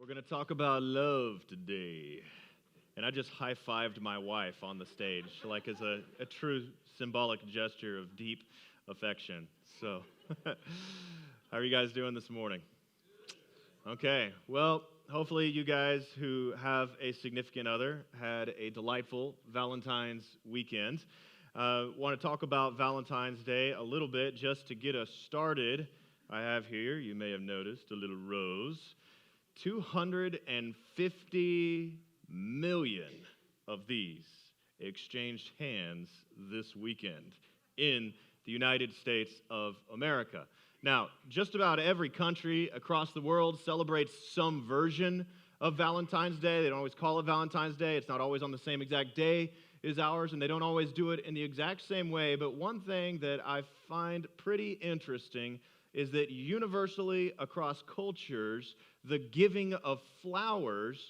We're going to talk about love today. And I just high-fived my wife on the stage, like as a true symbolic gesture of deep affection. So, how are you guys doing this morning? Okay, well, hopefully you guys who have a significant other had a delightful Valentine's weekend. Want to talk about Valentine's Day a little bit just to get us started. I have here, you may have noticed, a little rose. 250 million of these exchanged hands this weekend in the United States of America. Now, just about every country across the world celebrates some version of Valentine's Day. They don't always call it Valentine's Day. It's not always on the same exact day as ours, and they don't always do it in the exact same way. But one thing that I find pretty interesting is that universally across cultures, the giving of flowers,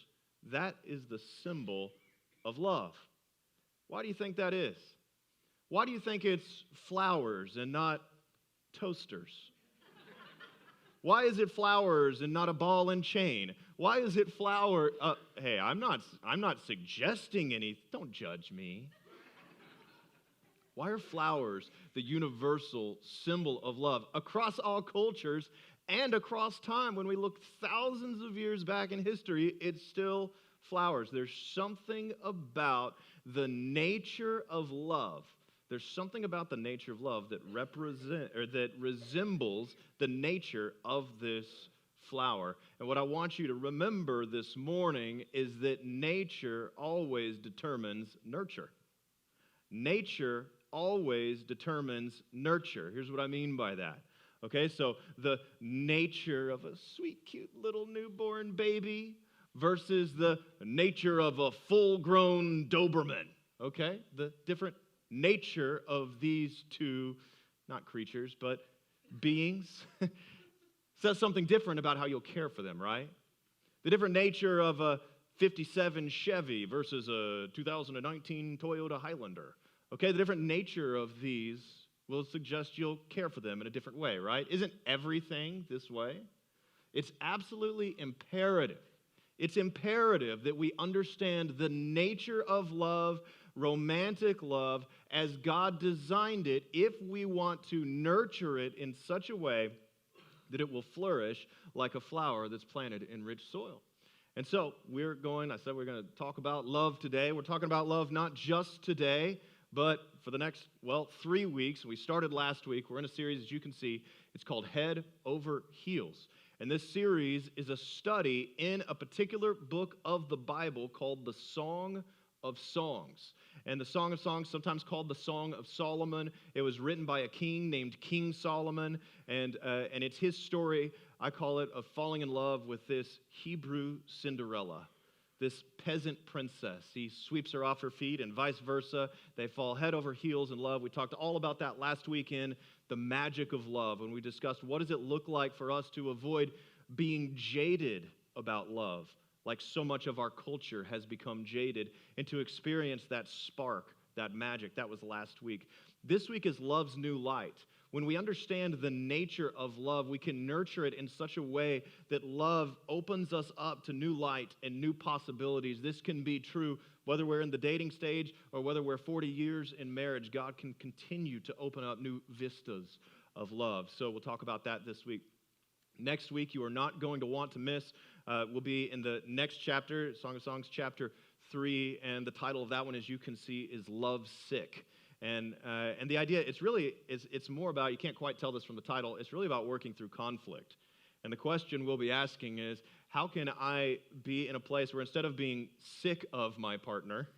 that is the symbol of love. Why do you think that is? Why do you think it's flowers and not toasters? Why is it flowers and not a ball and chain? Why is it flower? Hey, I'm not suggesting any. Don't judge me. Why are flowers the universal symbol of love across all cultures and across time? When we look thousands of years back in history, it's still flowers. There's something about the nature of love. There's something about the nature of love that resembles the nature of this flower. And what I want you to remember this morning is that nature always determines nurture. Nature always determines nurture. Here's what I mean by that. Okay, so the nature of a sweet, cute little newborn baby versus the nature of a full-grown Doberman. Okay, the different nature of these two, not creatures, but beings, says something different about how you'll care for them, right? The different nature of a 57 Chevy versus a 2019 Toyota Highlander. Okay, the different nature of these will suggest you'll care for them in a different way, right? Isn't everything this way? It's absolutely imperative. It's imperative that we understand the nature of love, romantic love, as God designed it, if we want to nurture it in such a way that it will flourish like a flower that's planted in rich soil. And so we're going to talk about love today. We're talking about love not just today, but for the next, 3 weeks. We started last week. We're in a series, as you can see. It's called Head Over Heels. And this series is a study in a particular book of the Bible called the Song of Songs. And the Song of Songs, sometimes called the Song of Solomon. It was written by a king named King Solomon. And it's his story, I call it, of falling in love with this Hebrew Cinderella, this peasant princess. He sweeps her off her feet and vice versa. They fall head over heels in love. We talked all about that last week in The Magic of Love, when we discussed what does it look like for us to avoid being jaded about love, like so much of our culture has become jaded, and to experience that spark, that magic. That was last week. This week is Love's New Light. When we understand the nature of love, we can nurture it in such a way that love opens us up to new light and new possibilities. This can be true whether we're in the dating stage or whether we're 40 years in marriage. God can continue to open up new vistas of love. So we'll talk about that this week. Next week, you are not going to want to miss. We'll be in the next chapter, Song of Songs, chapter 3, and the title of that one, as you can see, is Love Sick. And the idea, it's more about, you can't quite tell this from the title, it's really about working through conflict. And the question we'll be asking is, how can I be in a place where instead of being sick of my partner,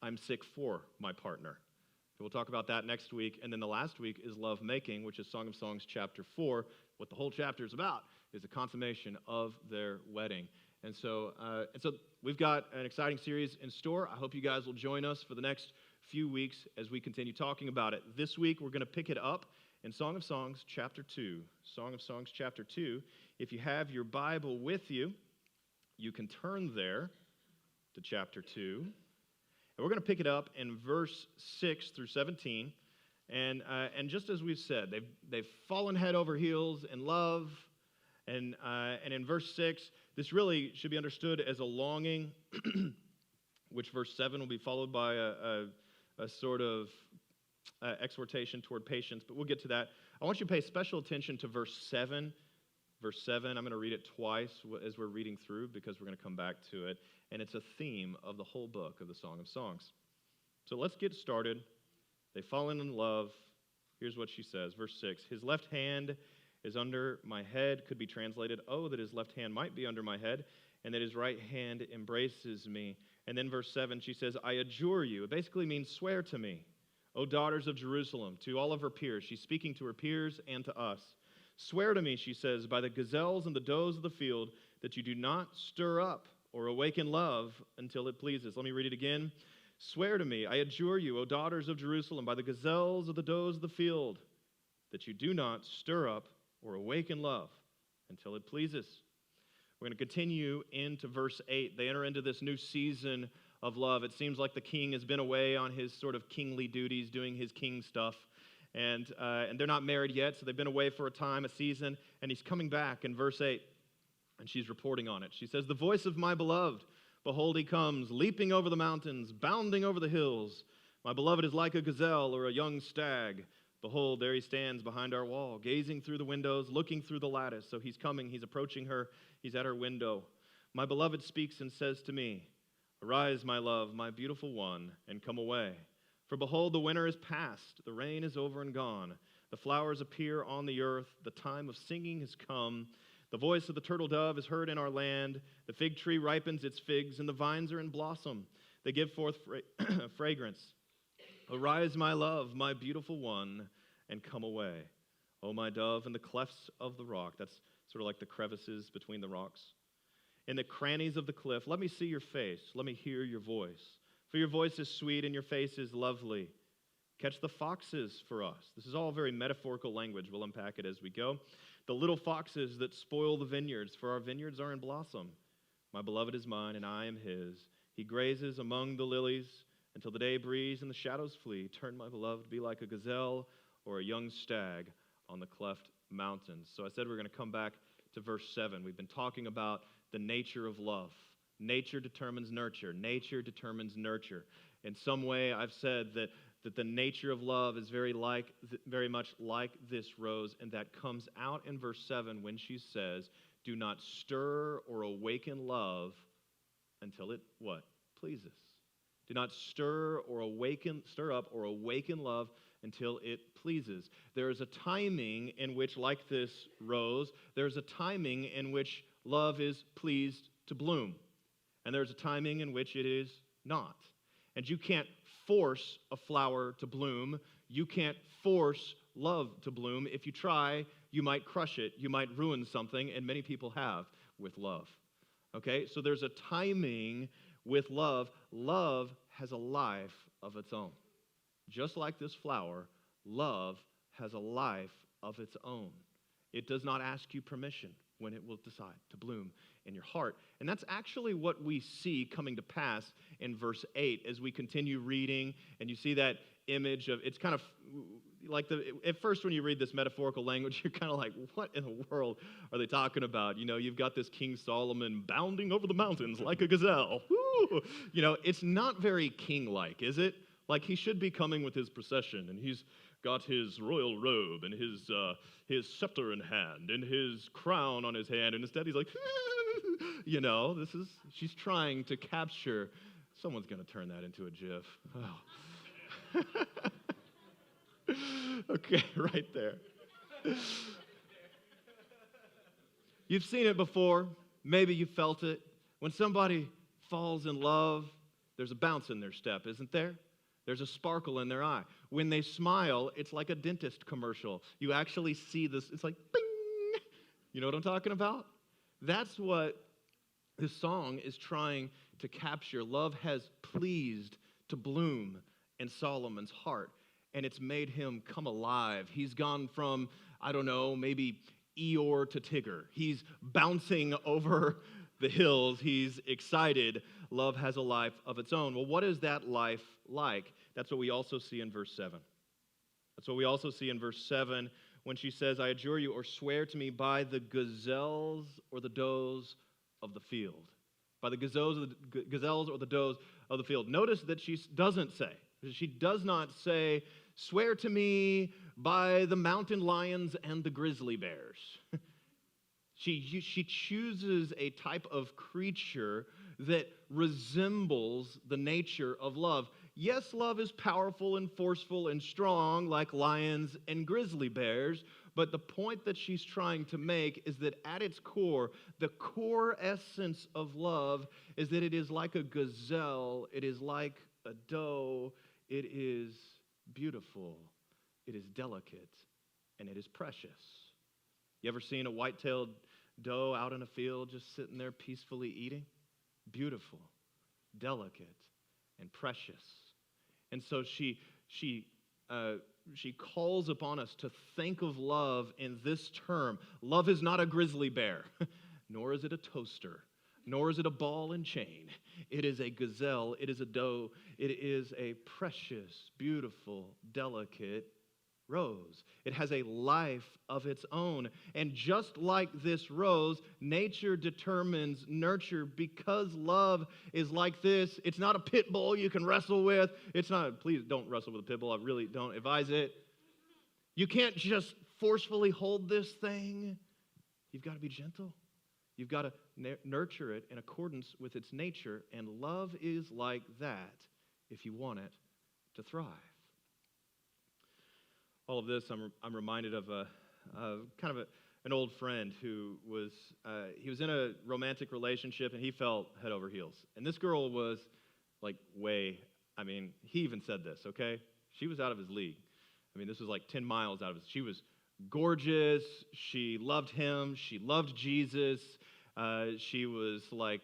I'm sick for my partner? So we'll talk about that next week. And then the last week is Love Making, which is Song of Songs chapter 4. What the whole chapter is about is the consummation of their wedding. And so we've got an exciting series in store. I hope you guys will join us for the next few weeks as we continue talking about it. This week, we're going to pick it up in Song of Songs chapter 2. Song of Songs chapter 2. If you have your Bible with you, you can turn there to chapter 2. And we're going to pick it up in verse 6 through 17. And just as we've said, they've fallen head over heels in love. And in verse 6, This really should be understood as a longing, which verse 7 will be followed by a sort of exhortation toward patience, but we'll get to that. I want you to pay special attention to verse 7. Verse 7, I'm going to read it twice as we're reading through because we're going to come back to it, and it's a theme of the whole book of the Song of Songs. So let's get started. They've fallen in love. Here's what she says, verse 6. His left hand is under my head, could be translated, oh, that his left hand might be under my head, and that his right hand embraces me. And then verse 7, she says, I adjure you. It basically means swear to me, O daughters of Jerusalem, to all of her peers. She's speaking to her peers and to us. Swear to me, she says, by the gazelles and the does of the field, that you do not stir up or awaken love until it pleases. Let me read it again. Swear to me, I adjure you, O daughters of Jerusalem, by the gazelles of the does of the field, that you do not stir up or awaken love until it pleases. We're going to continue into verse 8. They enter into this new season of love. It seems like the king has been away on his sort of kingly duties, doing his king stuff. And they're not married yet, so they've been away for a time, a season, and he's coming back in verse 8, and she's reporting on it. She says, the voice of my beloved, behold, he comes, leaping over the mountains, bounding over the hills. My beloved is like a gazelle or a young stag. Behold, there he stands behind our wall, gazing through the windows, looking through the lattice. So he's coming, he's approaching her, he's at her window. My beloved speaks and says to me, arise, my love, my beautiful one, and come away. For behold, the winter is past, the rain is over and gone. The flowers appear on the earth, the time of singing has come. The voice of the turtle dove is heard in our land. The fig tree ripens its figs, and the vines are in blossom. They give forth fragrance. Arise, my love, my beautiful one, and come away. O my dove, in the clefts of the rock. That's sort of like the crevices between the rocks. In the crannies of the cliff, let me see your face. Let me hear your voice. For your voice is sweet and your face is lovely. Catch the foxes for us. This is all very metaphorical language. We'll unpack it as we go. The little foxes that spoil the vineyards, for our vineyards are in blossom. My beloved is mine and I am his. He grazes among the lilies until the day breeze and the shadows flee. Turn my beloved to be like a gazelle or a young stag on the cleft mountains. So I said we're going to come back to verse 7. We've been talking about the nature of love. Nature determines nurture. Nature determines nurture. In some way, I've said that the nature of love is very much like this rose, and that comes out in verse 7 when she says, do not stir or awaken love until it, what? Pleases. Do not stir up or awaken love until it pleases. There is a timing in which, like this rose, there's a timing in which love is pleased to bloom. And there's a timing in which it is not. And you can't force a flower to bloom. You can't force love to bloom. If you try, you might crush it. You might ruin something, and many people have with love. Okay? So there's a timing with love. Love has a life of its own. Just like this flower, love has a life of its own. It does not ask you permission when it will decide to bloom in your heart. And that's actually what we see coming to pass in verse 8 as we continue reading, and you see that image of, it's kind of like at first when you read this metaphorical language, you're kind of like, what in the world are they talking about? You know, you've got this King Solomon bounding over the mountains like a gazelle. Woo! You know, it's not very king-like, is it? Like he should be coming with his procession, and he's got his royal robe and his scepter in hand and his crown on his hand, and instead he's like, you know, she's trying to capture. Someone's going to turn that into a GIF. Oh. Okay, right there. You've seen it before. Maybe you felt it. When somebody falls in love, there's a bounce in their step, isn't there? There's a sparkle in their eye. When they smile, it's like a dentist commercial. You actually see this. It's like, bing! You know what I'm talking about? That's what this song is trying to capture. Love has pleased to bloom in Solomon's heart, and it's made him come alive. He's gone from, I don't know, maybe Eeyore to Tigger. He's bouncing over the hills. He's excited. Love has a life of its own. Well, what is that life like? That's what we also see in verse 7. That's what we also see in verse 7 when she says, I adjure you or swear to me by the gazelles or the does of the field, by the gazelles or the does of the field. Notice that she doesn't say. She does not say, swear to me by the mountain lions and the grizzly bears. She chooses a type of creature that resembles the nature of love. Yes, love is powerful and forceful and strong like lions and grizzly bears, but the point that she's trying to make is that at its core, the core essence of love is that it is like a gazelle, it is like a doe, it is beautiful, it is delicate, and it is precious. You ever seen a white-tailed doe out in a field just sitting there peacefully eating? Beautiful, delicate, and precious. And so she calls upon us to think of love in this term. Love is not a grizzly bear, nor is it a toaster, nor is it a ball and chain. It is a gazelle, it is a doe, it is a precious, beautiful, delicate rose. It has a life of its own. And just like this rose, nature determines nurture because love is like this. It's not a pit bull you can wrestle with. Please don't wrestle with a pit bull. I really don't advise it. You can't just forcefully hold this thing. You've got to be gentle. You've got to nurture it in accordance with its nature. And love is like that if you want it to thrive. All of this, I'm reminded of an old friend who was he was in a romantic relationship and he felt head over heels. And this girl was like he even said this, okay? She was out of his league. This was like 10 miles out of his. She was gorgeous. She loved him. She loved Jesus. She was like,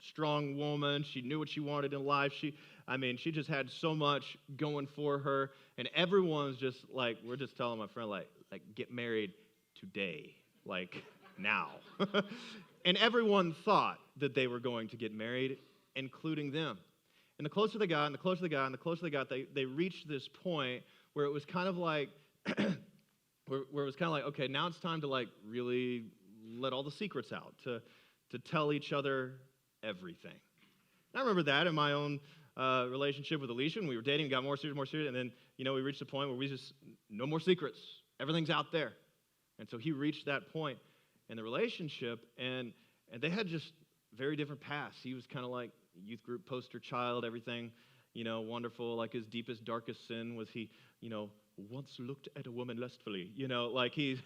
strong woman. She knew what she wanted in life. She just had so much going for her. And everyone's just like, we're just telling my friend, like get married today, like now. And everyone thought that they were going to get married, including them. And the closer they got, and the closer they got, and the closer they got, they reached this point where it was kind of like, okay, now it's time to like really let all the secrets out, to tell each other everything. And I remember that in my own relationship with Alicia, when we were dating, got more serious, and then, we reached a point where we just, no more secrets. Everything's out there. And so he reached that point in the relationship, and they had just very different paths. He was kind of like youth group poster child, everything, wonderful. Like his deepest, darkest sin was he, once looked at a woman lustfully. Like he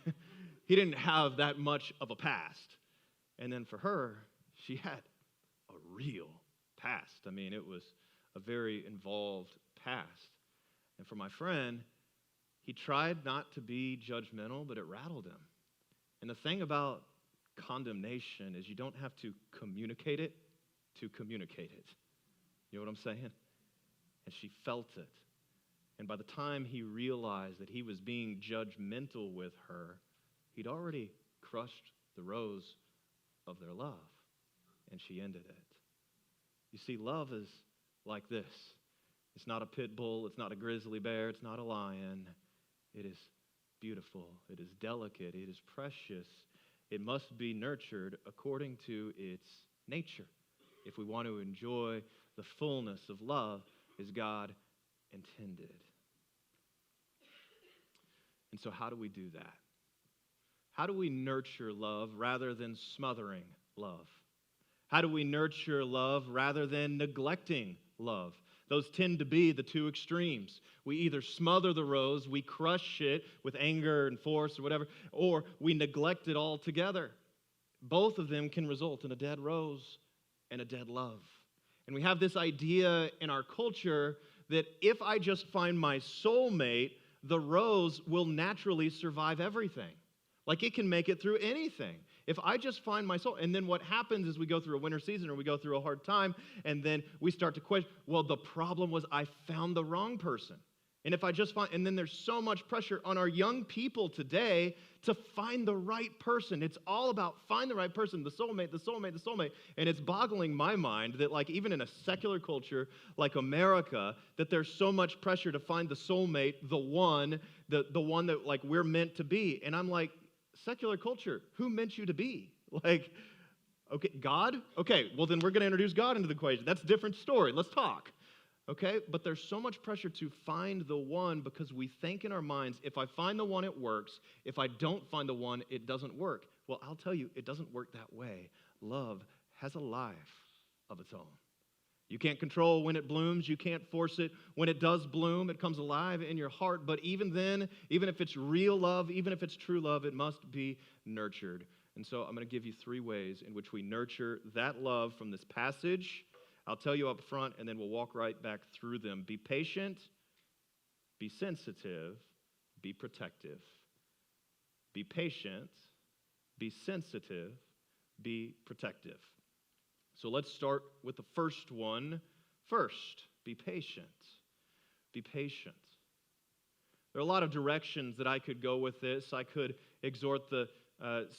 didn't have that much of a past. And then for her, she had a real past. It was a very involved past. And for my friend, he tried not to be judgmental, but it rattled him. And the thing about condemnation is you don't have to communicate it to communicate it. You know what I'm saying? And she felt it. And by the time he realized that he was being judgmental with her, he'd already crushed the rose of their love, and she ended it. You see, love is like this. It's not a pit bull, it's not a grizzly bear, it's not a lion. It is beautiful, it is delicate, it is precious. It must be nurtured according to its nature if we want to enjoy the fullness of love as God intended. And so how do we do that? How do we nurture love rather than smothering love? How do we nurture love rather than neglecting love? Those tend to be the two extremes. We either smother the rose, we crush it with anger and force or whatever, or we neglect it altogether. Both of them can result in a dead rose and a dead love. And we have this idea in our culture that if I just find my soulmate, the rose will naturally survive everything. Like it can make it through anything. If I just find my soul, and then what happens is we go through a winter season or we go through a hard time, and then we start to question, well, the problem was I found the wrong person. And if I just find, and then there's so much pressure on our young people today to find the right person. It's all about find the right person, the soulmate, the soulmate, the soulmate. And it's boggling my mind that like even in a secular culture like America, that there's so much pressure to find the soulmate, the one that like we're meant to be. And I'm like, secular culture, who meant you to be? Like, Okay, God? Okay, well then we're going to introduce God into the equation. That's a different story. Let's talk. Okay, but there's so much pressure to find the one because we think in our minds, if I find the one, it works. If I don't find the one, it doesn't work. Well, I'll tell you, it doesn't work that way. Love has a life of its own. You can't control when it blooms. You can't force it. When it does bloom, it comes alive in your heart. But even then, even if it's real love, even if it's true love, it must be nurtured. And so I'm going to give you 3 ways in which we nurture that love from this passage. I'll tell you up front, and then we'll walk right back through them. Be patient, be sensitive, be protective. Be patient, be sensitive, be protective. So let's start with the first one first. Be patient. Be patient. There are a lot of directions that I could go with this. I could exhort the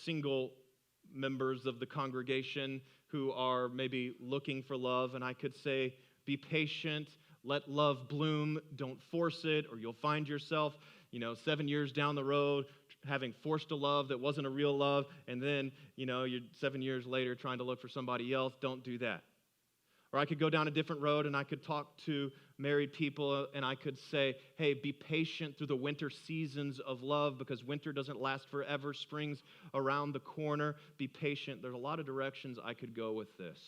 single members of the congregation who are maybe looking for love, and I could say, be patient, let love bloom, don't force it, or you'll find yourself, 7 years down the road having forced a love that wasn't a real love, and then, you're 7 years later trying to look for somebody else. Don't do that. Or I could go down a different road and I could talk to married people and I could say, hey, be patient through the winter seasons of love because winter doesn't last forever. Spring's around the corner. Be patient. There's a lot of directions I could go with this.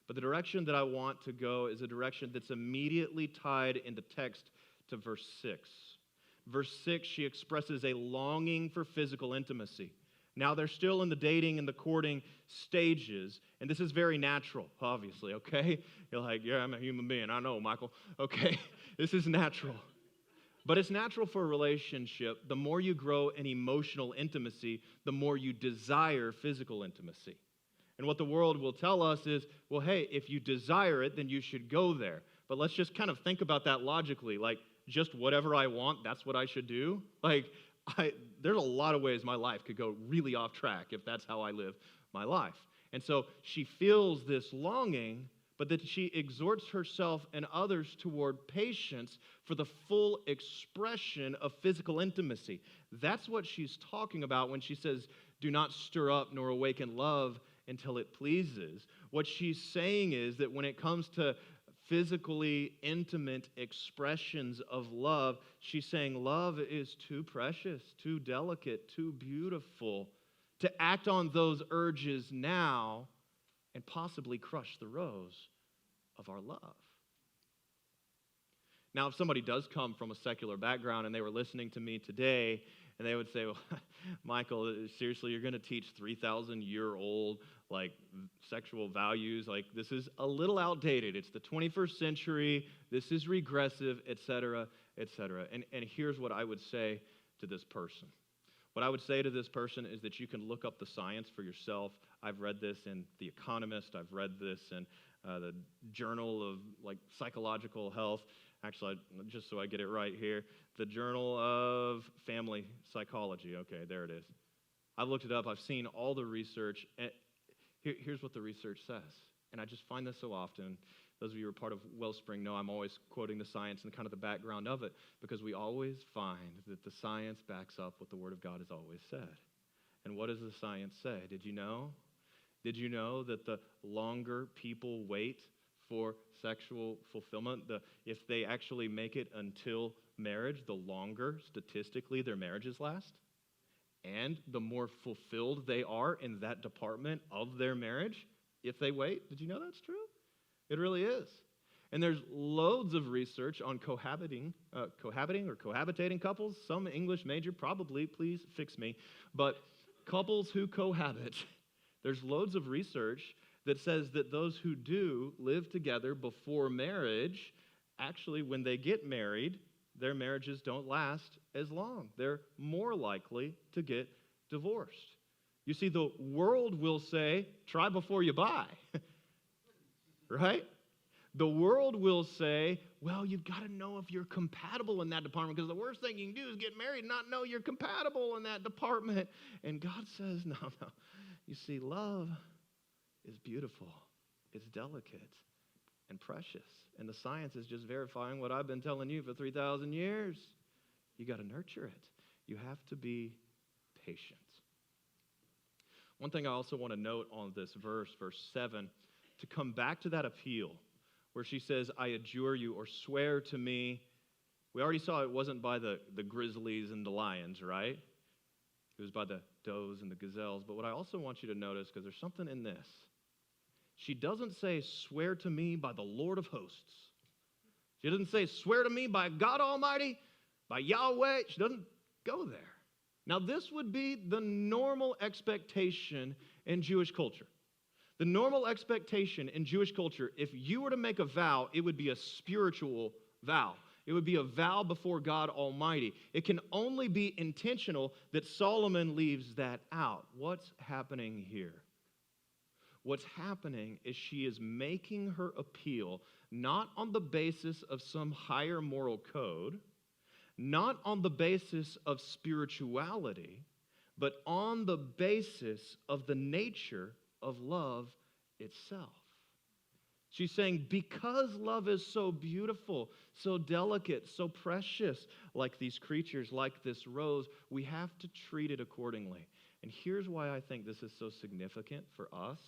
But the direction that I want to go is a direction that's immediately tied in the text to verse 6. Verse 6, she expresses a longing for physical intimacy. Now, they're still in the dating and the courting stages, and this is very natural, obviously, okay? You're like, yeah, I'm a human being. I know, Michael. Okay, this is natural. But it's natural for a relationship. The more you grow in emotional intimacy, the more you desire physical intimacy. And what the world will tell us is, well, hey, if you desire it, then you should go there. But let's just kind of think about that logically, like just whatever I want, that's what I should do. There's a lot of ways my life could go really off track if that's how I live my life. And so she feels this longing, but that she exhorts herself and others toward patience for the full expression of physical intimacy. That's what she's talking about when she says, do not stir up nor awaken love until it pleases. What she's saying is that when it comes to physically intimate expressions of love, she's saying love is too precious, too delicate, too beautiful to act on those urges now and possibly crush the rose of our love. Now, if somebody does come from a secular background and they were listening to me today, and they would say, well, Michael, seriously, you're going to teach 3,000-year-old, sexual values? This is a little outdated. It's the 21st century. This is regressive, et cetera, et cetera. And here's what I would say to this person. What I would say to this person is that you can look up the science for yourself. I've read this in The Economist. I've read this in the Journal of Psychological Health. Actually, just so I get it right here, the Journal of Family Psychology. Okay, there it is. I've looked it up. I've seen all the research. And here's what the research says. And I just find this so often. Those of you who are part of Wellspring know I'm always quoting the science and kind of the background of it because we always find that the science backs up what the Word of God has always said. And what does the science say? Did you know? Did you know that the longer people wait for sexual fulfillment, if they actually make it until marriage, the longer statistically their marriages last? And the more fulfilled they are in that department of their marriage if they wait? Did you know that's true? It really is. And there's loads of research on cohabitating or cohabitating couples. Some English major probably, please fix me. But couples who cohabit, there's loads of research that says that those who do live together before marriage, actually when they get married, their marriages don't last as long. They're more likely to get divorced. You see, the world will say, try before you buy, right? The world will say, well, you've got to know if you're compatible in that department because the worst thing you can do is get married and not know you're compatible in that department. And God says, no. You see, love is beautiful, it's delicate, and precious. And the science is just verifying what I've been telling you for 3,000 years. You got to nurture it. You have to be patient. One thing I also want to note on this verse 7, to come back to that appeal where she says, I adjure you or swear to me. We already saw it wasn't by the grizzlies and the lions, right? It was by the does and the gazelles. But what I also want you to notice, because there's something in this, she doesn't say, swear to me by the Lord of hosts. She doesn't say, swear to me by God Almighty, by Yahweh. She doesn't go there. Now, this would be the normal expectation in Jewish culture. The normal expectation in Jewish culture, if you were to make a vow, it would be a spiritual vow. It would be a vow before God Almighty. It can only be intentional that Solomon leaves that out. What's happening here? What's happening is she is making her appeal not on the basis of some higher moral code, not on the basis of spirituality, but on the basis of the nature of love itself. She's saying, because love is so beautiful, so delicate, so precious, like these creatures, like this rose, we have to treat it accordingly. And here's why I think this is so significant for us.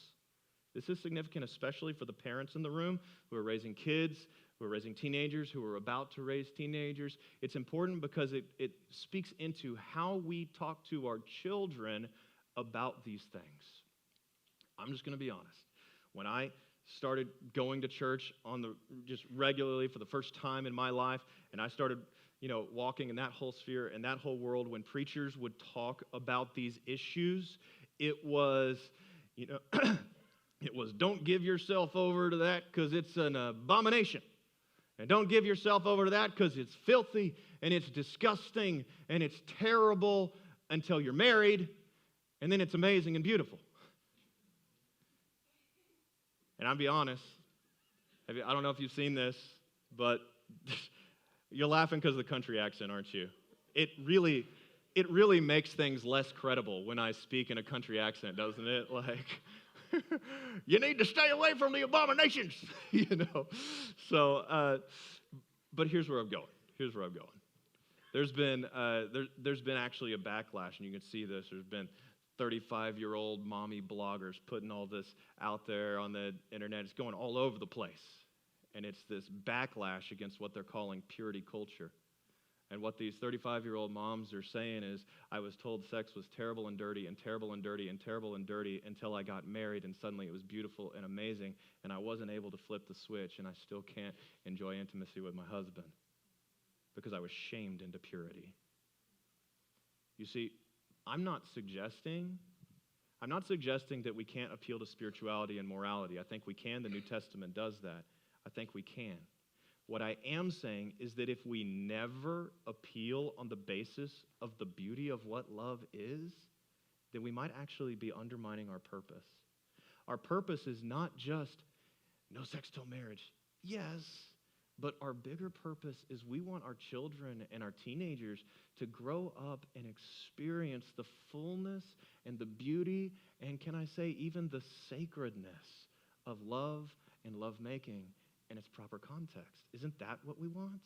This is significant especially for the parents in the room who are raising kids, who are raising teenagers, who are about to raise teenagers. It's important because it speaks into how we talk to our children about these things. I'm just going to be honest. When I started going to church just regularly for the first time in my life, and I started walking in that whole sphere and that whole world, when preachers would talk about these issues, it was, it was, don't give yourself over to that because it's an abomination. And don't give yourself over to that because it's filthy and it's disgusting and it's terrible until you're married, and then it's amazing and beautiful. And I'll be honest, I don't know if you've seen this, but you're laughing because of the country accent, aren't you? It really makes things less credible when I speak in a country accent, doesn't it? Like, you need to stay away from the abominations, So, but here's where I'm going. There's been actually a backlash, and you can see this. There's been 35-year-old mommy bloggers putting all this out there on the internet. It's going all over the place. And it's this backlash against what they're calling purity culture. And what these 35-year-old moms are saying is, I was told sex was terrible and dirty and terrible and dirty and terrible and dirty until I got married, and suddenly it was beautiful and amazing, and I wasn't able to flip the switch, and I still can't enjoy intimacy with my husband because I was shamed into purity. You see, I'm not suggesting that we can't appeal to spirituality and morality. I think we can. The New Testament does that. I think we can. What I am saying is that if we never appeal on the basis of the beauty of what love is, then we might actually be undermining our purpose. Our purpose is not just no sex till marriage. Yes, but our bigger purpose is we want our children and our teenagers to grow up and experience the fullness and the beauty and, can I say, even the sacredness of love and lovemaking in its proper context. Isn't that what we want?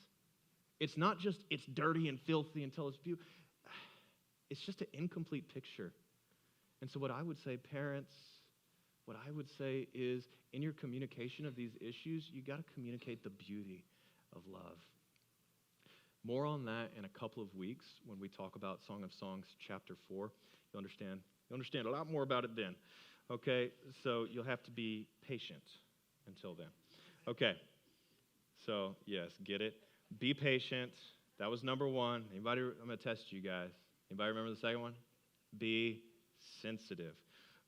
It's not just it's dirty and filthy until it's beautiful. It's just an incomplete picture. And so what I would say, parents, what I would say is, in your communication of these issues, you got to communicate the beauty of love. More on that in a couple of weeks when we talk about Song of Songs chapter 4. You'll understand a lot more about it then. Okay, so you'll have to be patient until then. Okay, so yes, get it. Be patient. That was number one. Anybody? I'm going to test you guys. Anybody remember the second one? Be sensitive.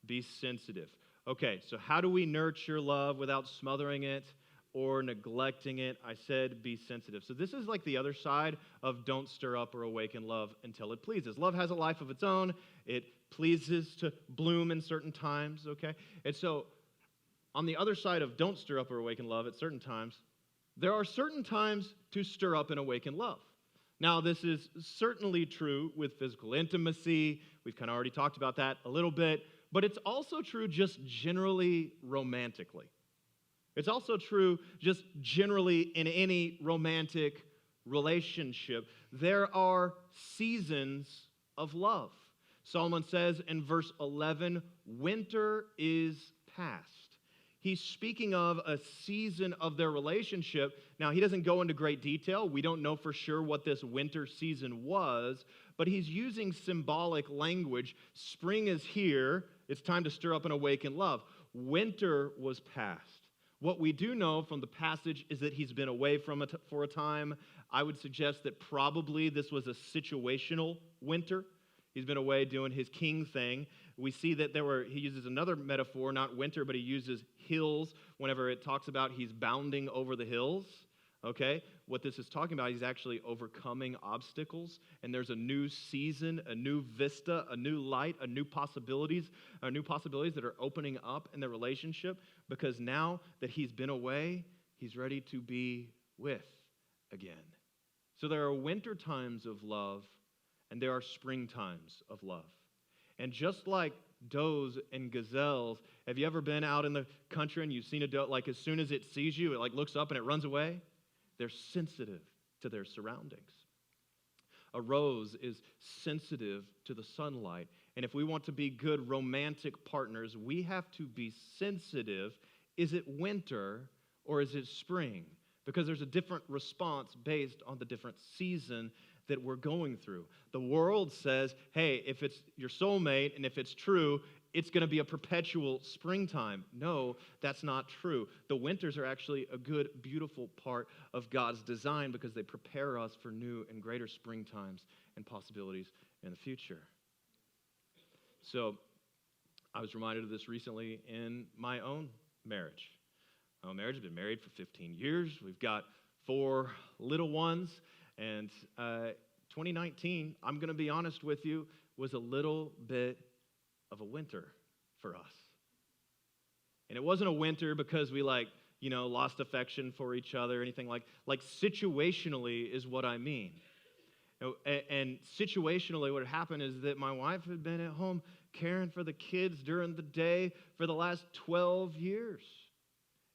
Be sensitive. Okay, so how do we nurture love without smothering it or neglecting it? I said be sensitive. So this is like the other side of don't stir up or awaken love until it pleases. Love has a life of its own. It pleases to bloom in certain times, okay? And so on the other side of don't stir up or awaken love at certain times, there are certain times to stir up and awaken love. Now, this is certainly true with physical intimacy. We've kind of already talked about that a little bit. But it's also true just generally romantically. It's also true just generally in any romantic relationship. There are seasons of love. Solomon says in verse 11, winter is past. He's speaking of a season of their relationship. Now, he doesn't go into great detail. We don't know for sure what this winter season was, but he's using symbolic language. Spring is here. It's time to stir up and awaken love. Winter was past. What we do know from the passage is that he's been away from it for a time. I would suggest that probably this was a situational winter. He's been away doing his king thing. We see that he uses another metaphor, not winter, but he uses hills whenever it talks about he's bounding over the hills. Okay? What this is talking about, he's actually overcoming obstacles, and there's a new season, a new vista, a new light, new possibilities that are opening up in the relationship, because now that he's been away, he's ready to be with again. So there are winter times of love, and there are spring times of love. And just like does and gazelles, have you ever been out in the country and you've seen a doe, like as soon as it sees you, it like looks up and it runs away? They're sensitive to their surroundings. A rose is sensitive to the sunlight. And if we want to be good romantic partners, we have to be sensitive. Is it winter or is it spring? Because there's a different response based on the different season that we're going through. The world says, hey, if it's your soulmate and if it's true, it's going to be a perpetual springtime. No, that's not true. The winters are actually a good, beautiful part of God's design because they prepare us for new and greater springtimes and possibilities in the future. So I was reminded of this recently in my own marriage. My own marriage, I've been married for 15 years. We've got 4 little ones. And 2019, I'm going to be honest with you, was a little bit of a winter for us. And it wasn't a winter because we lost affection for each other or anything like situationally is what I mean. And situationally what happened is that my wife had been at home caring for the kids during the day for the last 12 years.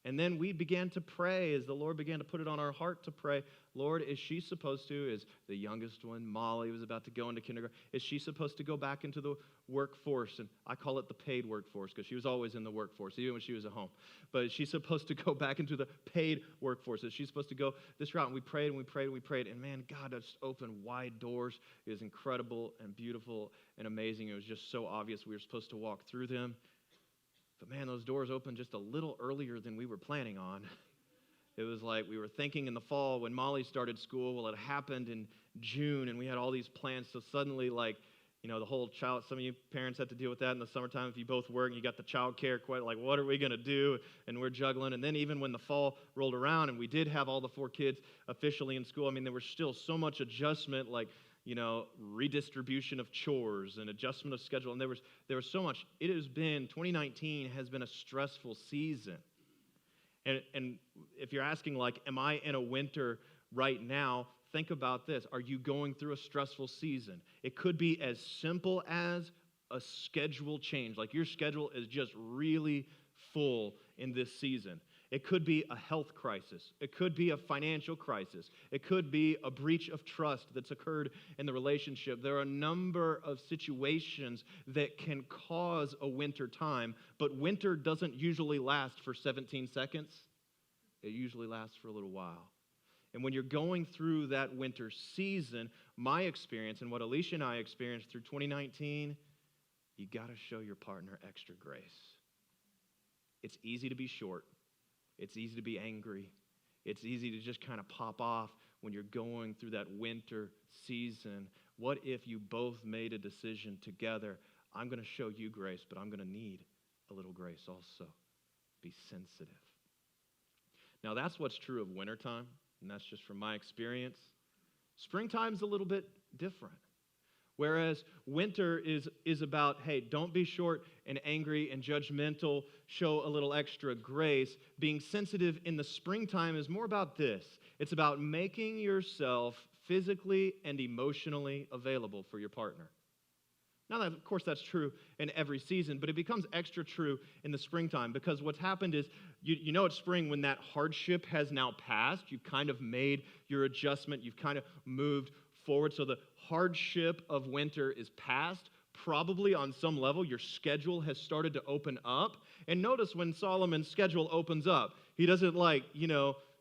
And then we began to pray as the Lord began to put it on our heart to pray, Lord, is she supposed to, is the youngest one, Molly, was about to go into kindergarten, is she supposed to go back into the workforce? And I call it the paid workforce because she was always in the workforce, even when she was at home. But she's supposed to go back into the paid workforce. Is she supposed to go this route? And we prayed and we prayed and we prayed. And man, God just opened wide doors. It was incredible and beautiful and amazing. It was just so obvious we were supposed to walk through them. But man, those doors opened just a little earlier than we were planning on. It was like we were thinking in the fall when Molly started school, well, it happened in June, and we had all these plans. So suddenly, the whole child, some of you parents have to deal with that in the summertime if you both work and you got the child care, what are we going to do? And we're juggling. And then even when the fall rolled around and we did have all the 4 kids officially in school, there was still so much adjustment, redistribution of chores and adjustment of schedule. And there was so much. 2019 has been a stressful season. And if you're asking, am I in a winter right now? Think about this. Are you going through a stressful season? It could be as simple as a schedule change. Your schedule is just really full in this season. It could be a health crisis. It could be a financial crisis. It could be a breach of trust that's occurred in the relationship. There are a number of situations that can cause a winter time, but winter doesn't usually last for 17 seconds. It usually lasts for a little while. And when you're going through that winter season, my experience and what Alicia and I experienced through 2019, you got to show your partner extra grace. It's easy to be short. It's easy to be angry. It's easy to just kind of pop off when you're going through that winter season. What if you both made a decision together? I'm going to show you grace, but I'm going to need a little grace also. Be sensitive. Now, that's what's true of wintertime, and that's just from my experience. Springtime's a little bit different. Whereas winter is about, hey, don't be short and angry and judgmental, show a little extra grace. Being sensitive in the springtime is more about this. It's about making yourself physically and emotionally available for your partner. Now, of course, that's true in every season, but it becomes extra true in the springtime because what's happened is, you know it's spring when that hardship has now passed. You've kind of made your adjustment. You've kind of moved forward. So the hardship of winter is past. probably on some level your schedule has started to open up. And notice when Solomon's schedule opens up, he doesn't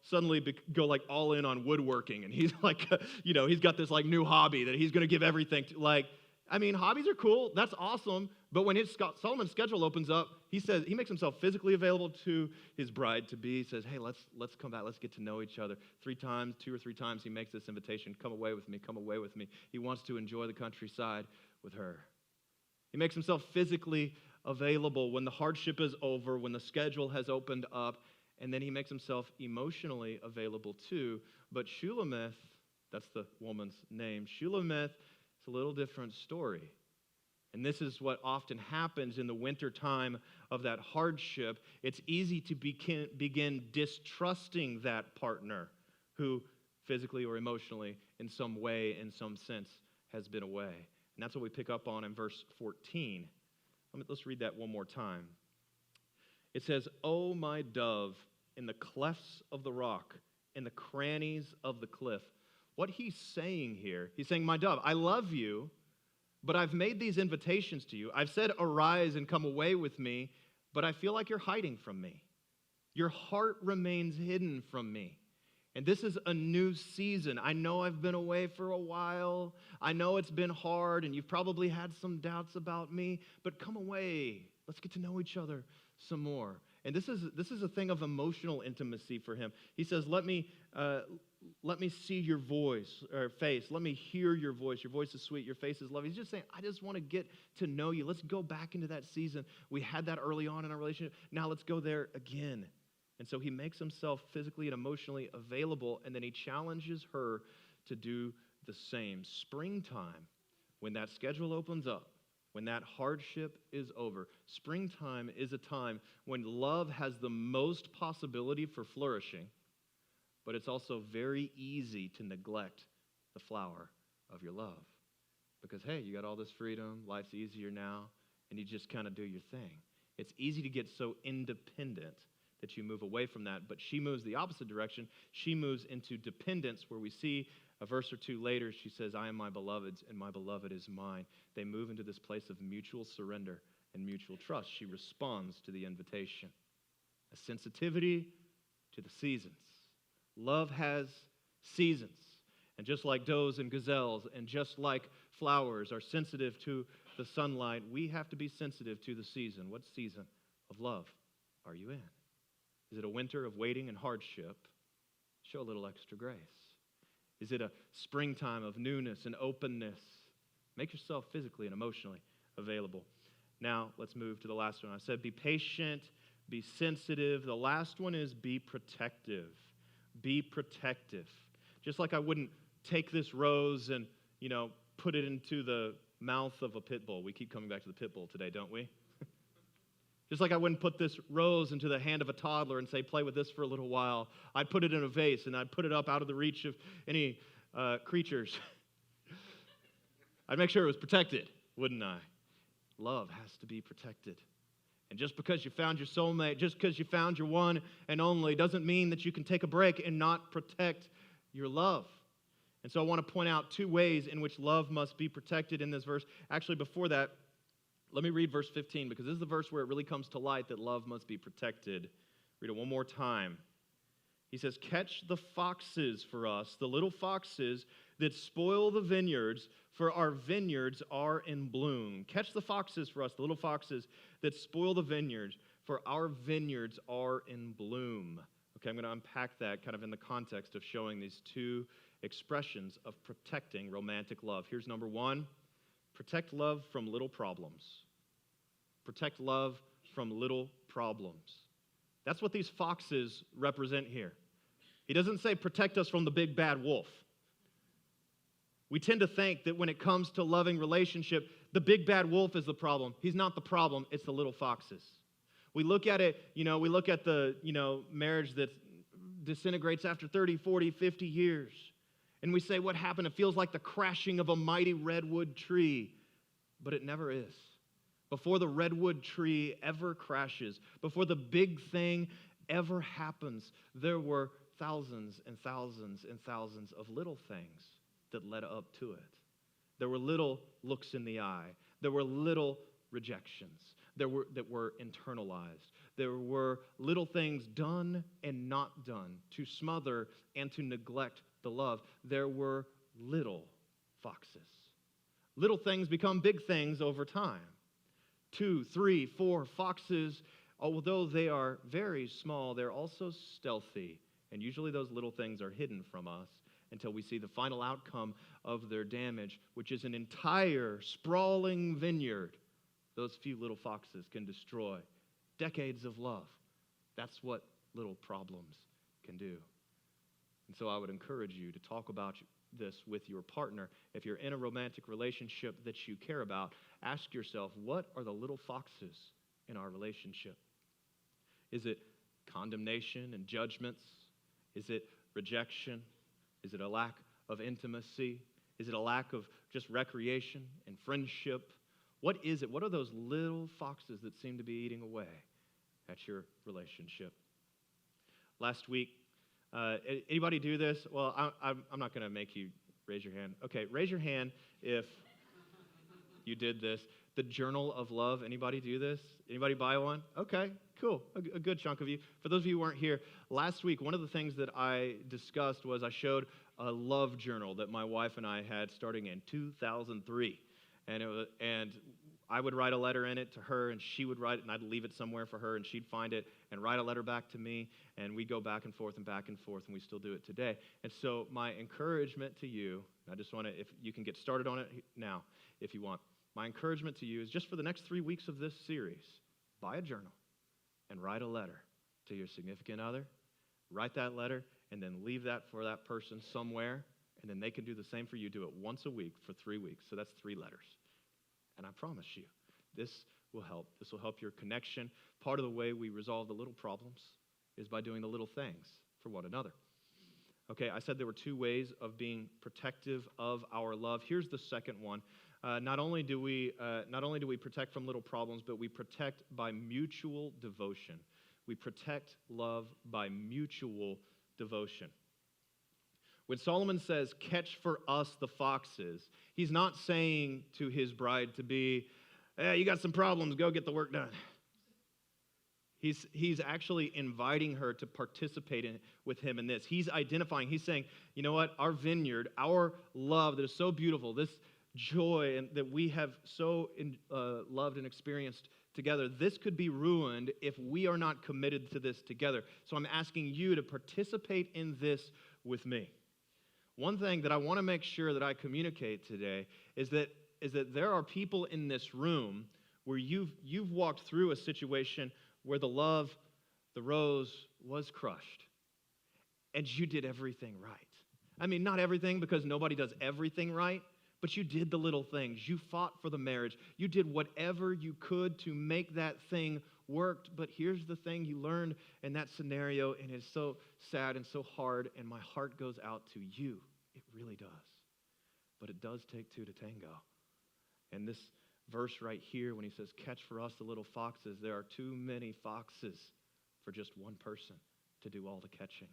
suddenly go like all in on woodworking, and he's like, he's got this like new hobby that he's going to give everything to. Hobbies are cool. That's awesome. But when Solomon's schedule opens up, he makes himself physically available to his bride-to-be. He says, hey, let's come back. Let's get to know each other. 2 or 3 times he makes this invitation, come away with me, come away with me. He wants to enjoy the countryside with her. He makes himself physically available when the hardship is over, when the schedule has opened up, and then he makes himself emotionally available too. But Shulamith, that's the woman's name, Shulamith, it's a little different story. And this is what often happens in the winter time of that hardship. It's easy to begin distrusting that partner who physically or emotionally, in some way, in some sense, has been away. And that's what we pick up on in verse 14. Let's read that one more time. It says, "O my dove, in the clefts of the rock, in the crannies of the cliff." What he's saying here, he's saying, my dove, I love you, but I've made these invitations to you. I've said, arise and come away with me, but I feel like you're hiding from me. Your heart remains hidden from me. And this is a new season. I know I've been away for a while. I know it's been hard, and you've probably had some doubts about me, but come away. Let's get to know each other some more. And this is a thing of emotional intimacy for him. He says, let me see your voice or face. Let me hear your voice. Your voice is sweet. Your face is lovely. He's just saying, I just want to get to know you. Let's go back into that season. We had that early on in our relationship. Now let's go there again. And so he makes himself physically and emotionally available, and then he challenges her to do the same. Springtime, when that schedule opens up, when that hardship is over, springtime is a time when love has the most possibility for flourishing, but it's also very easy to neglect the flower of your love. Because, hey, you got all this freedom, life's easier now, and you just kind of do your thing. It's easy to get so independent that you move away from that, but she moves the opposite direction. She moves into dependence, where we see a verse or two later, she says, I am my beloved's, and my beloved is mine. They move into this place of mutual surrender and mutual trust. She responds to the invitation. A sensitivity to the seasons. Love has seasons. And just like does and gazelles, and just like flowers are sensitive to the sunlight, we have to be sensitive to the season. What season of love are you in? Is it a winter of waiting and hardship? Show a little extra grace. Is it a springtime of newness and openness? Make yourself physically and emotionally available. Now, let's move to the last one. I said be patient, be sensitive. The last one is be protective. Be protective. Just like I wouldn't take this rose and, put it into the mouth of a pit bull. We keep coming back to the pit bull today, don't we? Just like I wouldn't put this rose into the hand of a toddler and say, play with this for a little while. I'd put it in a vase, and I'd put it up out of the reach of any creatures. I'd make sure it was protected, wouldn't I? Love has to be protected. And just because you found your soulmate, just because you found your one and only, doesn't mean that you can take a break and not protect your love. And so I want to point out 2 ways in which love must be protected in this verse. Actually, before that, let me read verse 15, because this is the verse where it really comes to light that love must be protected. Read it one more time. He says, catch the foxes for us, the little foxes that spoil the vineyards, for our vineyards are in bloom. Catch the foxes for us, the little foxes that spoil the vineyards, for our vineyards are in bloom. Okay, I'm going to unpack that kind of in the context of showing these 2 expressions of protecting romantic love. Here's number 1. Protect love from little problems. Protect love from little problems. That's what these foxes represent here. He doesn't say protect us from the big bad wolf. We tend to think that when it comes to loving relationship, the big bad wolf is the problem. He's not the problem, it's the little foxes. We look at it, we look at the, marriage that disintegrates after 30, 40, 50 years. And we say, what happened? It feels like the crashing of a mighty redwood tree. But it never is. Before the redwood tree ever crashes, before the big thing ever happens, there were thousands and thousands and thousands of little things that led up to it. There were little looks in the eye. There were little rejections that were internalized. There were little things done and not done to smother and to neglect the love. There were little foxes. Little things become big things over time. 2, 3, 4 foxes, although they are very small, they're also stealthy. And usually those little things are hidden from us until we see the final outcome of their damage, which is an entire sprawling vineyard. Those few little foxes can destroy decades of love. That's what little problems can do. And so I would encourage you to talk about this with your partner. If you're in a romantic relationship that you care about, ask yourself, what are the little foxes in our relationship? Is it condemnation and judgments? Is it rejection? Is it a lack of intimacy? Is it a lack of just recreation and friendship? What is it? What are those little foxes that seem to be eating away at your relationship? Last week, anybody do this? Well, I'm not going to make you raise your hand. Okay, raise your hand if you did this. The Journal of Love, anybody do this? Anybody buy one? Okay, cool, a good chunk of you. For those of you who weren't here, last week, one of the things that I discussed was I showed a love journal that my wife and I had starting in 2003. And I would write a letter in it to her, and she would write it, and I'd leave it somewhere for her, and she'd find it and write a letter back to me, and we'd go back and forth, and we still do it today. And so my encouragement to you, I just want to, if you can get started on it now, if you want, my encouragement to you is just for the next 3 weeks of this series, buy a journal and write a letter to your significant other. Write that letter, and then leave that for that person somewhere, and then they can do the same for you. Do it once a week for 3 weeks. So that's 3 letters. And I promise you, this will help. This will help your connection. Part of the way we resolve the little problems is by doing the little things for one another. Okay, I said there were 2 ways of being protective of our love. Here's the second one. Not only do we protect from little problems, but we protect by mutual devotion. We protect love by mutual devotion. When Solomon says, catch for us the foxes, he's not saying to his bride to be, you got some problems, go get the work done. He's actually inviting her to participate with him in this. He's identifying, he's saying, you know what, our vineyard, our love that is so beautiful, this joy and that we have so loved and experienced together, this could be ruined if we are not committed to this together. So I'm asking you to participate in this with me. One thing that I want to make sure that I communicate today is that there are people in this room where you've walked through a situation where the love, the rose, was crushed, and you did everything right. I mean, not everything, because nobody does everything right, but you did the little things. You fought for the marriage. You did whatever you could to make that thing work. But here's the thing you learned in that scenario, and it's so sad and so hard, and my heart goes out to you. It really does. But it does take 2 to tango. And this verse right here, when he says, catch for us the little foxes, there are too many foxes for just one person to do all the catching.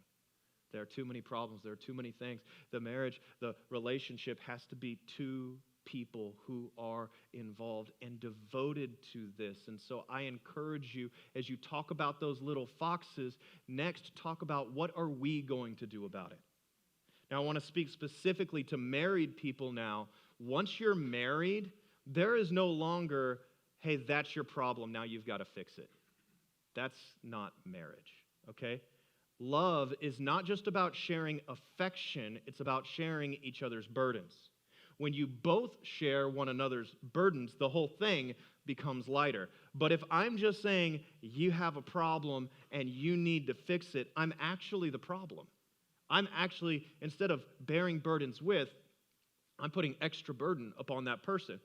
There are too many problems. There are too many things. The marriage, the relationship has to be 2 people who are involved and devoted to this. And so I encourage you, as you talk about those little foxes, next talk about what are we going to do about it. Now I want to speak specifically to married people now. Once you're married, there is no longer, hey, that's your problem, now you've got to fix it. That's not marriage, okay? Love is not just about sharing affection, it's about sharing each other's burdens. When you both share one another's burdens, the whole thing becomes lighter. But if I'm just saying, you have a problem and you need to fix it, I'm actually the problem. I'm actually, instead of bearing burdens with, I'm putting extra burden upon that person.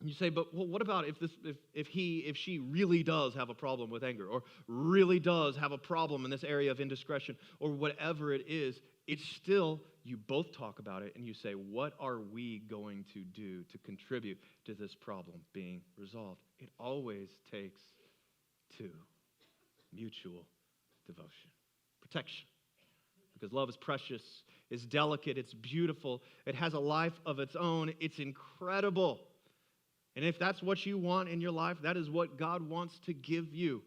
And you say, but well, what about if she really does have a problem with anger, or really does have a problem in this area of indiscretion, or whatever it is, it's still, you both talk about it and you say, what are we going to do to contribute to this problem being resolved? It always takes 2. Mutual devotion. Protection. Because love is precious, it's delicate, it's beautiful, it has a life of its own, it's incredible. And if that's what you want in your life, that is what God wants to give you.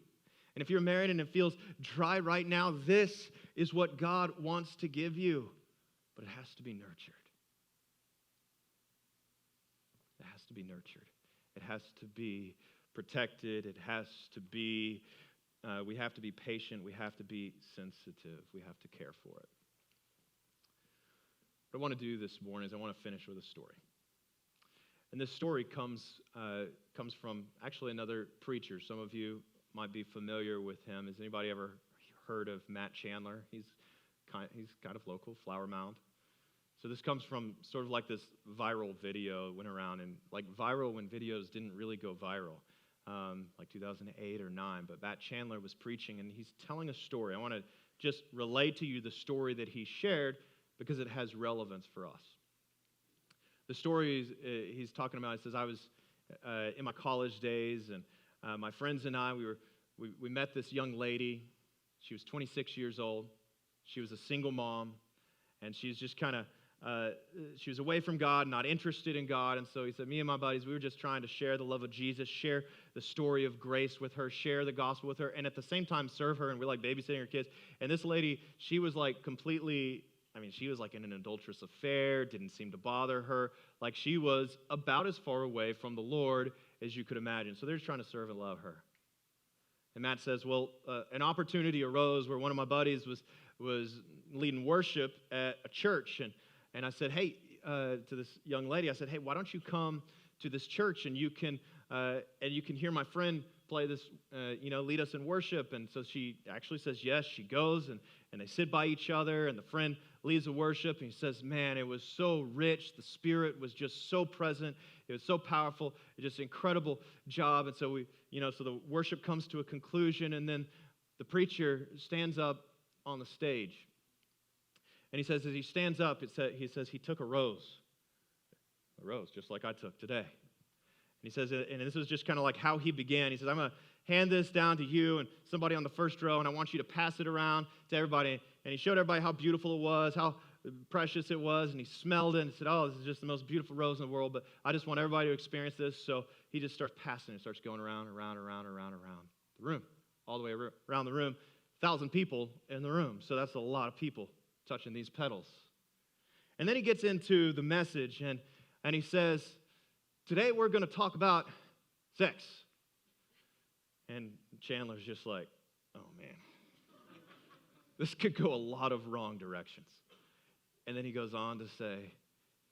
And if you're married and it feels dry right now, this is what God wants to give you. But it has to be nurtured. It has to be nurtured. It has to be protected. It has to be, we have to be patient. We have to be sensitive. We have to care for it. What I want to do this morning is I want to finish with a story. And this story comes from actually another preacher. Some of you might be familiar with him. Has anybody ever heard of Matt Chandler? He's kind of local, Flower Mound. So this comes from sort of like this viral video went around, and like viral when videos didn't really go viral, like 2008 or 9. But Matt Chandler was preaching, and he's telling a story. I want to just relay to you the story that he shared because it has relevance for us. The story he's talking about, he says, I was in my college days, and my friends and I, we met this young lady. She was 26 years old. She was a single mom, and she was just kind of, she was away from God, not interested in God. And so he said, me and my buddies, we were just trying to share the love of Jesus, share the story of grace with her, share the gospel with her, and at the same time serve her. And we're like babysitting her kids. And this lady, she was like completely, she was like in an adulterous affair, didn't seem to bother her. Like she was about as far away from the Lord as you could imagine. So they're just trying to serve and love her. And Matt says, well, an opportunity arose where one of my buddies was leading worship at a church. And I said, hey, to this young lady, I said, hey, why don't you come to this church and you can hear my friend play this, lead us in worship. And so she actually says yes. She goes and they sit by each other, and the friend leads the worship, and he says, man, it was so rich. The Spirit was just so present. It was so powerful. It was just an incredible job. And so so the worship comes to a conclusion, and then the preacher stands up on the stage. And he says, as he stands up, he says he took a rose, just like I took today. And he says, and this is just kind of like how he began. He says, I'm going to hand this down to you and somebody on the first row, and I want you to pass it around to everybody. And he showed everybody how beautiful it was, how precious it was, and he smelled it and said, oh, this is just the most beautiful rose in the world, but I just want everybody to experience this. So he just starts passing it, starts going around the room, all the way around the room. 1,000 people in the room, so that's a lot of people touching these petals. And then he gets into the message, and he says, today we're going to talk about sex. And Chandler's just like, oh man, this could go a lot of wrong directions. And then he goes on to say,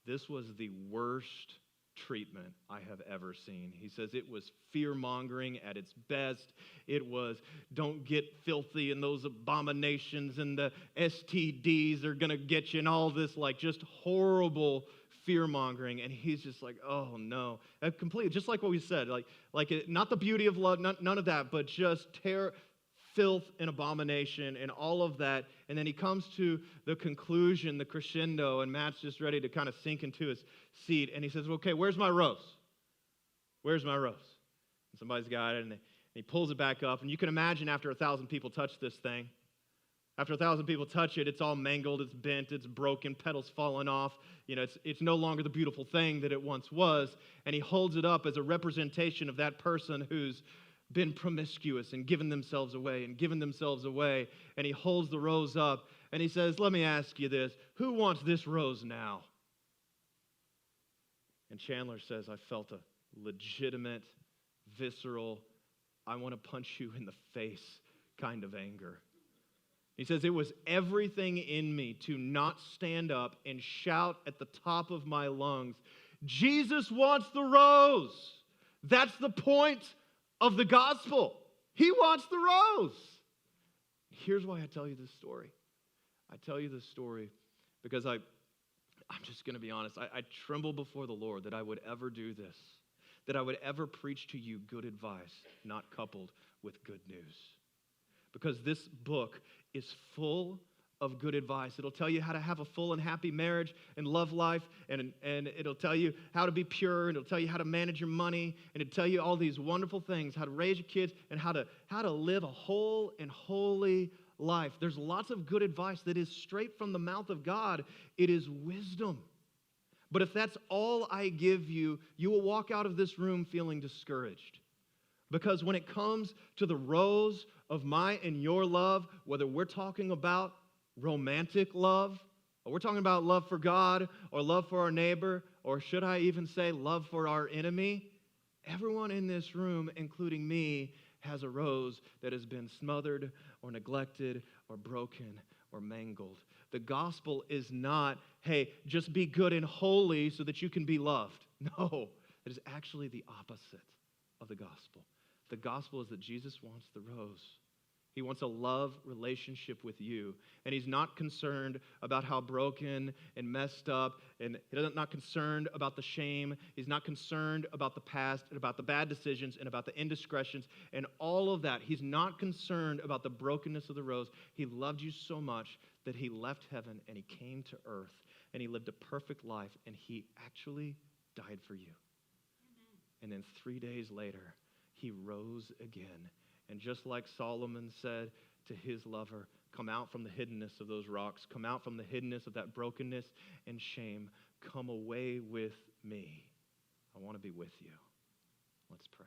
this was the worst treatment I have ever seen. He says it was fear-mongering at its best. It was, don't get filthy and those abominations and the STDs are going to get you and all this like just horrible fear-mongering. And he's just like, oh no. Completely, just like what we said, not the beauty of love, none of that, but just terror, filth and abomination and all of that. And then he comes to the conclusion, the crescendo, and Matt's just ready to kind of sink into his seat. And he says, okay, where's my rose? Where's my rose? And somebody's got it, and he pulls it back up. And you can imagine after 1,000 people touch this thing, after 1,000 people touch it, it's all mangled, it's bent, it's broken, petals falling off. It's no longer the beautiful thing that it once was. And he holds it up as a representation of that person who's been promiscuous and given themselves away. And he holds the rose up and he says, let me ask you this. Who wants this rose now? And Chandler says, I felt a legitimate, visceral, I want to punch you in the face kind of anger. He says, it was everything in me to not stand up and shout at the top of my lungs, Jesus wants the rose. That's the point of the gospel. He wants the rose. Here's why I tell you this story. I tell you this story because I'm just going to be honest. I tremble before the Lord that I would ever do this, that I would ever preach to you good advice, not coupled with good news. Because this book is full of good advice. It'll tell you how to have a full and happy marriage and love life, and it'll tell you how to be pure, and it'll tell you how to manage your money, and it'll tell you all these wonderful things, how to raise your kids, and how to live a whole and holy life. There's lots of good advice that is straight from the mouth of God. It is wisdom. But if that's all I give you, you will walk out of this room feeling discouraged. Because when it comes to the rose of my and your love, whether we're talking about romantic love, or we're talking about love for God, or love for our neighbor, or should I even say love for our enemy, everyone in this room, including me, has a rose that has been smothered or neglected or broken or mangled. The gospel is not, hey, just be good and holy so that you can be loved. No, it is actually the opposite of the gospel. The gospel is that Jesus wants the rose. He wants a love relationship with you. And he's not concerned about how broken and messed up, and he's not concerned about the shame. He's not concerned about the past and about the bad decisions and about the indiscretions and all of that. He's not concerned about the brokenness of the rose. He loved you so much that he left heaven and he came to earth and he lived a perfect life and he actually died for you. And then 3 days later, he rose again. And just like Solomon said to his lover, come out from the hiddenness of those rocks. Come out from the hiddenness of that brokenness and shame. Come away with me. I want to be with you. Let's pray.